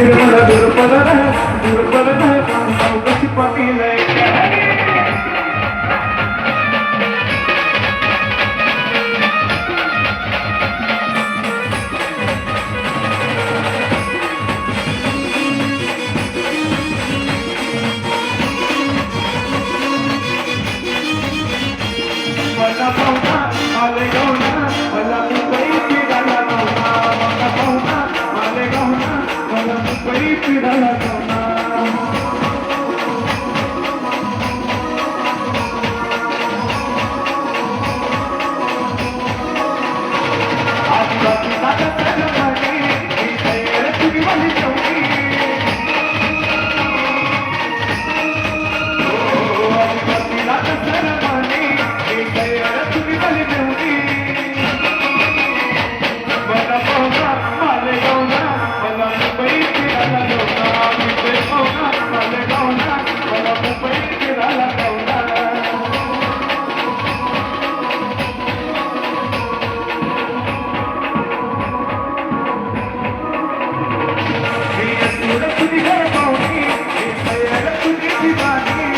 निर्मल दुर्बल कशी पाटील मला पाहुणा मालेगावना मला मुंबई फिरायला गावना मला पाहुणा मालेगावना मला मुंबई फिरायला गावना आदिवासी नागाचा जमाने ही तयार तुझी वाली चौकी आदिवासी नागाचा जमाने ही तयार तुझी वाली चौकी मला पाहुणा मालेगावना मला मुंबई फिरायला गावना मुंबई पाहुणा मालेगावना मला मुंबई फिरायला गावना तुझी घर पाहुणी तयार तुझी दिवाणी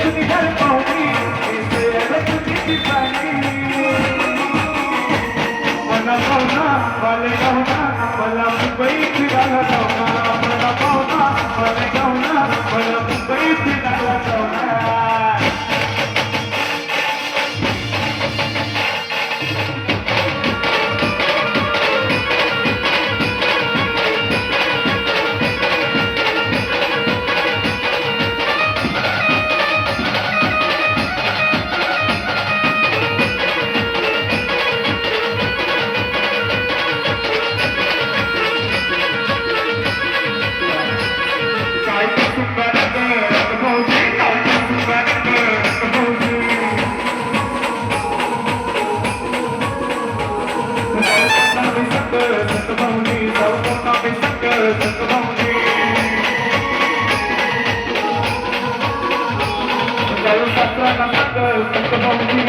तुझी घर पाहुणी तयार तुझी दिवाणी मला पाहुणा मालेगावना मला मुंबई फिरायला गावना मला पाहुणा मालेगावना मला मुंबई फिरायला गावना Come on,